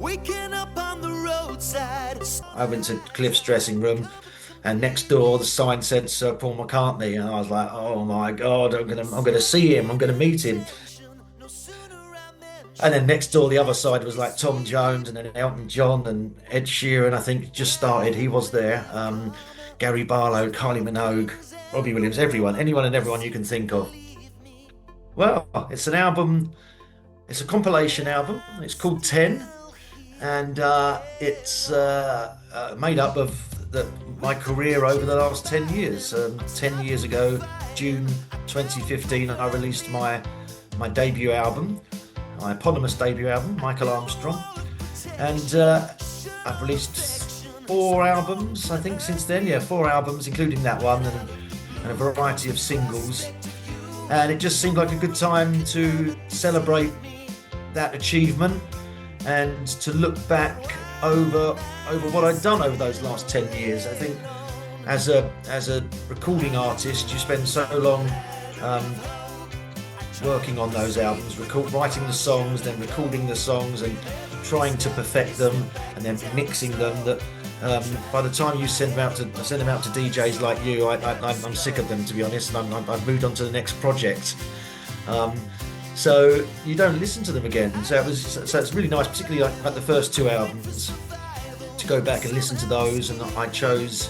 Waking up on the roadside. I went to Cliff's dressing room, and next door the sign said Sir Paul McCartney, and I was like, "Oh my God, I'm gonna see him. I'm gonna meet him." And then next door, the other side was like Tom Jones, and then Elton John and Ed Sheeran. I think just started. He was there. Gary Barlow, Kylie Minogue, Robbie Williams, everyone, anyone and everyone you can think of. Well, it's an album. It's a compilation album. It's called 10, and it's made up of my career over the last 10 years. 10 years ago, June 2015, I released my debut album, my eponymous debut album, Michael Armstrong, and I've released 4 albums, I think, since then. Yeah, 4 albums, including that one, and a variety of singles. And it just seemed like a good time to celebrate that achievement and to look back over what I'd done over those last 10 years. I think as a recording artist, you spend so long um, working on those albums, writing the songs, then recording the songs and trying to perfect them, and then mixing them. That by the time you send them out to DJs like you, I'm sick of them, to be honest, and I've moved on to the next project. Um, so you don't listen to them again. So it's really nice, particularly like the first 2 albums, to go back and listen to those. And I chose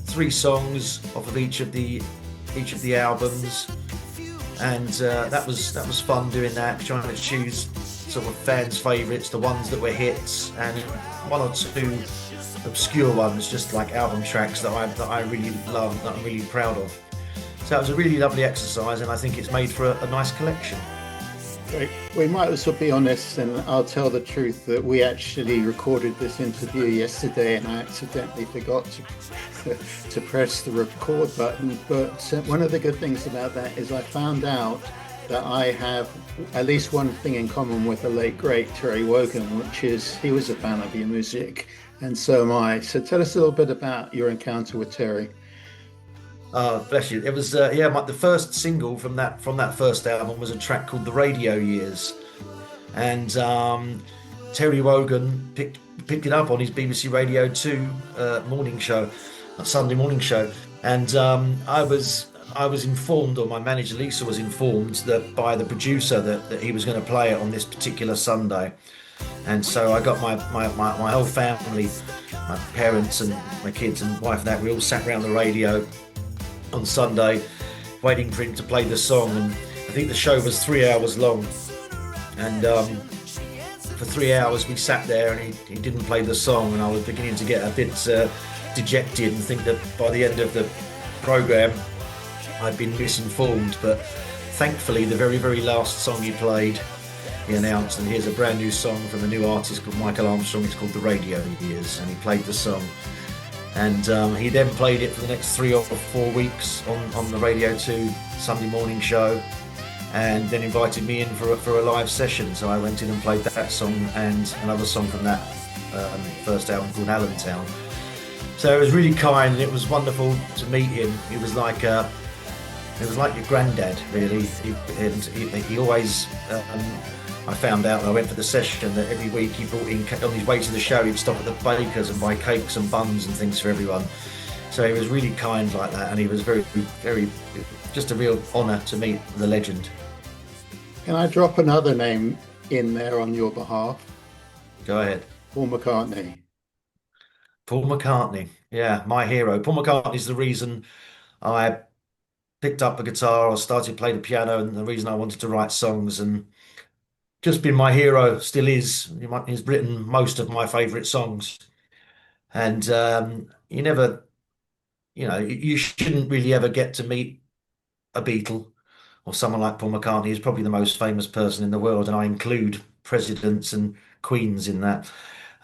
3 songs off of each of the albums, and that was fun doing that, trying to choose sort of fans' favourites, the ones that were hits, and 1 or 2 obscure ones, just like album tracks that I really love, that I'm really proud of. So it was a really lovely exercise, and I think it's made for a nice collection. Great. We might as well be honest, and I'll tell the truth that we actually recorded this interview yesterday, and I accidentally forgot to press the record button. But one of the good things about that is I found out that I have at least one thing in common with the late great Terry Wogan, which is he was a fan of your music, and so am I. So tell us a little bit about your encounter with Terry. Oh, bless you. It was the first single from that first album was a track called "The Radio Years," and Terry Wogan picked it up on his BBC Radio 2 morning show, a Sunday morning show, and I was informed, or my manager Lisa was informed, that by the producer that he was going to play it on this particular Sunday. And so I got my whole family, my parents and my kids and wife and that, we all sat around the radio on Sunday waiting for him to play the song. And I think the show was 3 hours long, and for 3 hours we sat there, and he didn't play the song, and I was beginning to get a bit dejected and think that by the end of the programme I'd been misinformed. But thankfully the very, very last song he played, he announced, and here's a brand new song from a new artist called Michael Armstrong. It's called "The Radio Years," and he played the song. And he then played it for the next 3 or 4 weeks on the Radio 2 Sunday morning show, and then invited me in for a live session. So I went in and played that song and another song from that first album called "Allentown." So it was really kind, and it was wonderful to meet him. It was like your granddad, really. He always. I found out when I went for the session that every week he brought in, on his way to the show, he'd stop at the baker's and buy cakes and buns and things for everyone. So he was really kind like that, and he was very, very, just a real honour to meet the legend. Can I drop another name in there on your behalf? Go ahead. Paul McCartney. Paul McCartney, yeah, my hero. Paul McCartney's the reason I picked up a guitar or started to play the piano, and the reason I wanted to write songs, and just been my hero, still is. He's written most of my favourite songs, and you never, you shouldn't really ever get to meet a Beatle or someone like Paul McCartney. He's probably the most famous person in the world, and I include presidents and queens in that.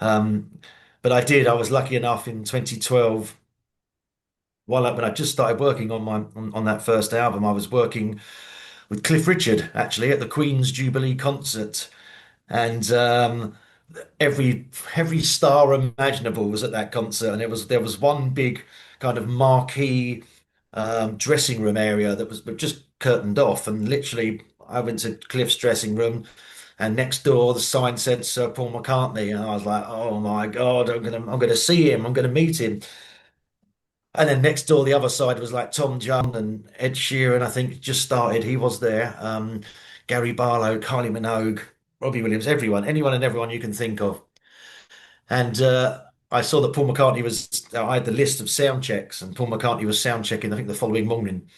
Um, but I did. I was lucky enough in 2012, when I just started working on that first album. I was working with Cliff Richard actually at the Queen's Jubilee concert, and every star imaginable was at that concert, and there was one big kind of marquee dressing room area that was just curtained off, and literally I went to Cliff's dressing room, and next door the sign said Sir Paul McCartney, and I was like, oh my God, I'm gonna see him, I'm gonna meet him. And then next door, the other side was like Tom Jones and Ed Sheeran, I think just started. He was there. Gary Barlow, Kylie Minogue, Robbie Williams, everyone, anyone and everyone you can think of. And I saw that Paul McCartney was, I had the list of sound checks, and Paul McCartney was sound checking, I think, the following morning.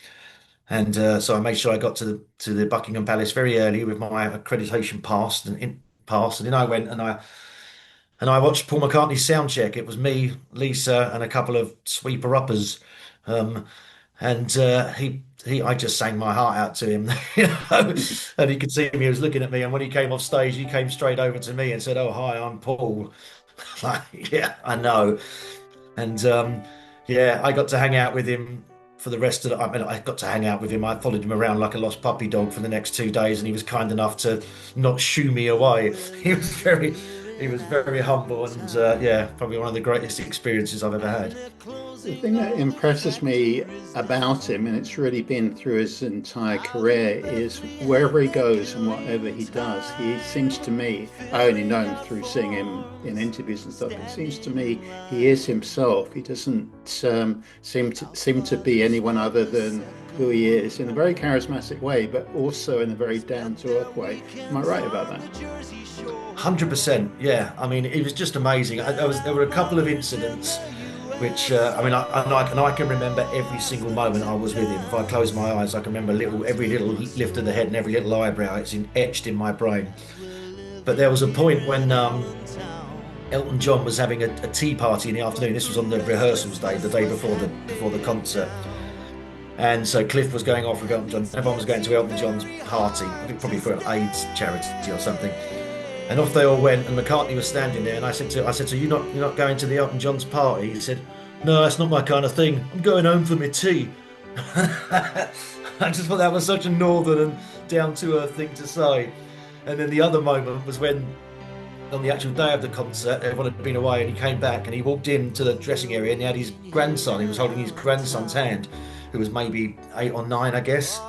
And so I made sure I got to the Buckingham Palace very early with my accreditation passed, and then I went and I watched Paul McCartney's sound check. It was me, Lisa, and a couple of sweeper uppers, um, and I just sang my heart out to him, you know. And he could see me. He was looking at me, and when he came off stage, he came straight over to me and said, "Oh, hi, I'm Paul." Like, yeah, I know. And yeah, I got to hang out with him for the rest of the. I mean, I got to hang out with him. I followed him around like a lost puppy dog for the next 2 days, and he was kind enough to not shoo me away. He was very humble, and yeah, probably one of the greatest experiences I've ever had. The thing that impresses me about him, and it's really been through his entire career, is wherever he goes and whatever he does, he seems to me, I only know him through seeing him in interviews and stuff, it seems to me he is himself. He doesn't seem to be anyone other than who he is in a very charismatic way, but also in a very down-to-earth way. Am I right about that? 100%, yeah. I mean, it was just amazing. There were a couple of incidents which I mean, I can remember every single moment I was with him. If I close my eyes, I can remember every little lift of the head and every little eyebrow. It's etched in my brain. But there was a point when Elton John was having a tea party in the afternoon. This was on the rehearsals day, the day before the concert. And so Cliff was going off with Elton John. Everyone was going to Elton John's party, I think probably for an AIDS charity or something. And off they all went, and McCartney was standing there. And I said to you're not going to the Elton John's party? He said, no, that's not my kind of thing. I'm going home for my tea. I just thought that was such a northern and down to earth thing to say. And then the other moment was when, on the actual day of the concert, everyone had been away, and he came back and he walked into the dressing area, and he had his grandson. He was holding his grandson's hand, who was maybe 8 or 9, I guess.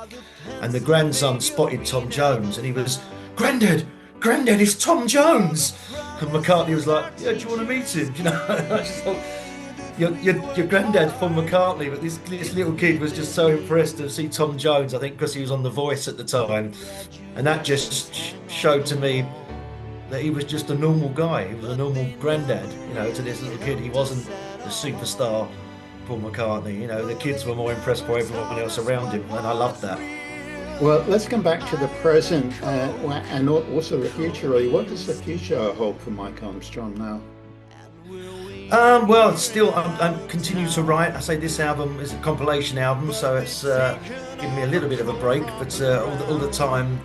And the grandson spotted Tom Jones, and he was, Grandad, it's Tom Jones. And McCartney was like, yeah, do you want to meet him? You know, I just thought, your granddad Paul McCartney, but this little kid was just so impressed to see Tom Jones, I think because he was on The Voice at the time. And that just showed to me that he was just a normal guy. He was a normal granddad, you know, to this little kid. He wasn't the superstar Paul McCartney. You know, the kids were more impressed by everyone else around him, and I loved that. Well, let's come back to the present and also the future. Really, what does the future hold for Mike Armstrong now? Well, still, I'm continue to write. I say this album is a compilation album, so it's given me a little bit of a break. But all the time,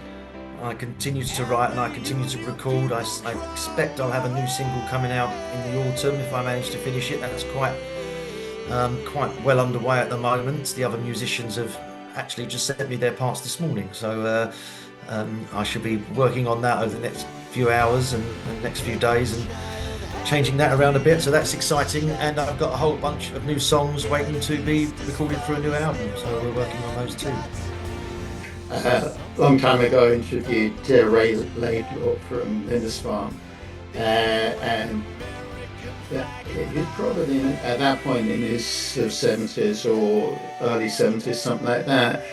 I continue to write and I continue to record. I expect I'll have a new single coming out in the autumn if I manage to finish it. That's quite well underway at the moment. The other musicians have actually just sent me their parts this morning, so I should be working on that over the next few hours and the next few days and changing that around a bit, so that's exciting. And I've got a whole bunch of new songs waiting to be recorded for a new album, so we're working on those too. Long time ago I interviewed Ray Laidlaw from Lindisfarne, and he's probably at that point in his 70s or early 70s, something like that.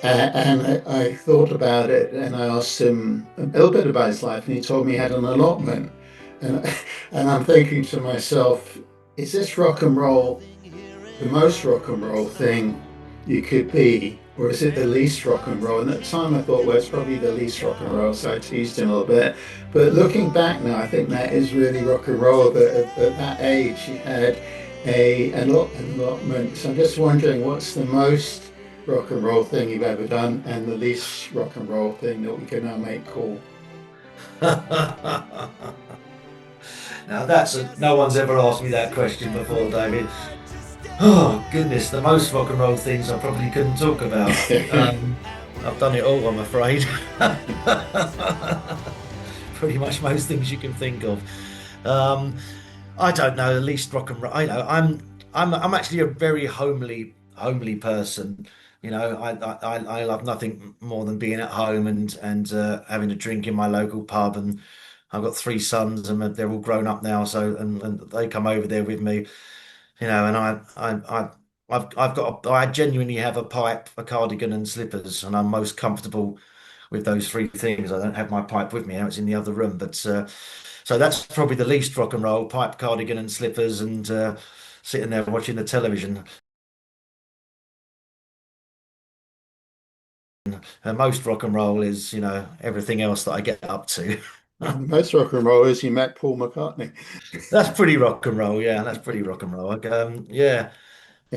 And I thought about it, and I asked him a little bit about his life, and he told me he had an allotment. And I'm thinking to myself, is this rock and roll the most rock and roll thing you could be, or is it the least rock and roll? And at the time I thought, well, it's probably the least rock and roll, so I teased him a little bit. But looking back now, I think that is really rock and roll. That at that age he had an allotment. So I'm just wondering, what's the most rock and roll thing you've ever done, and the least rock and roll thing that we can now make cool? Now no one's ever asked me that question before, David. Oh goodness, the most rock and roll things I probably couldn't talk about. I've done it all, I'm afraid. Pretty much most things you can think of. I don't know, the least rock and roll. I know I'm actually a very homely person. You know, I love nothing more than being at home and having a drink in my local pub. And I've got three sons, and they're all grown up now. So and they come over there with me, you know. And I genuinely have a pipe, a cardigan, and slippers, and I'm most comfortable with those three things. I don't have my pipe with me now; it's in the other room. But so that's probably the least rock and roll: pipe, cardigan, and slippers, and sitting there watching the television. And most rock and roll is, you know, everything else that I get up to. Most rock and roll is you met Paul McCartney. That's pretty rock and roll. Yeah, that's pretty rock and roll. Yeah, Yeah.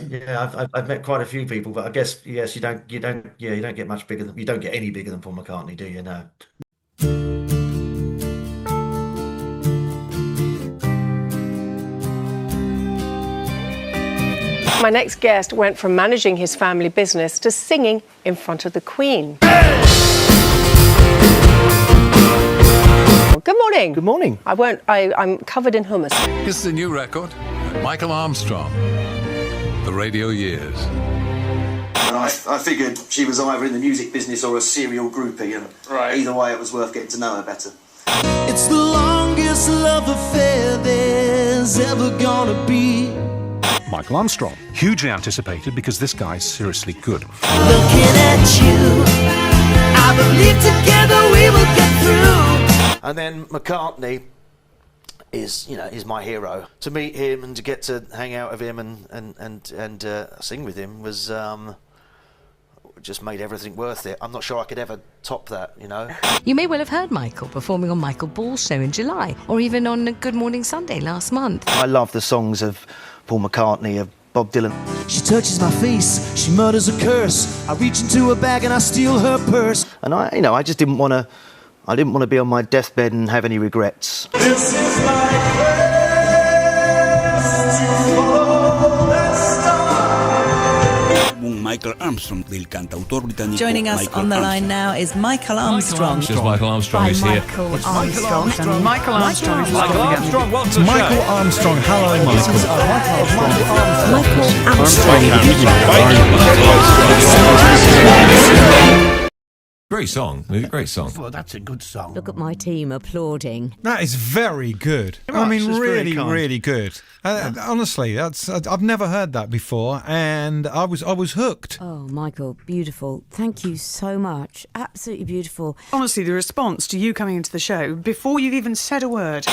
yeah. I've met quite a few people, but I guess yes, yeah, you don't get much bigger than you don't get any bigger than Paul McCartney, do you? No. My next guest went from managing his family business to singing in front of the Queen. Good morning. Good morning. I'm covered in hummus. Here's the new record, Michael Armstrong, The Radio Years. And I figured she was either in the music business or a serial groupie, and either way it was worth getting to know her better. It's the longest love affair there's ever gonna be. Michael Armstrong, hugely anticipated because this guy's seriously good. Looking at you, I believe together we will get through. And then McCartney is, you know, is my hero. To meet him and to get to hang out with him and sing with him was just made everything worth it. I'm not sure I could ever top that, you know. You may well have heard Michael performing on Michael Ball's show in July, or even on Good Morning Sunday last month. I love the songs of Paul McCartney, of Bob Dylan. She touches my face, she mutters a curse. I reach into her bag and I steal her purse. And I just didn't want to be on my deathbed and have any regrets. This is my quest to follow that star. Michael Armstrong, del cantautor británico. Joining us Michael on the Armstrong. line now is Michael Armstrong. There's Michael Armstrong is here. Michael Armstrong. Michael Armstrong. Michael Armstrong, welcome to the Michael show. Armstrong, hello, Michael. Great song, great song. Well, that's a good song. Look at my team applauding. That is very good. I Right, mean, this is very really, kind. really good. Honestly, I've never heard that before, and I was hooked. Oh, Michael, beautiful. Thank you so much. Absolutely beautiful. Honestly, the response to you coming into the show, before you've even said a word,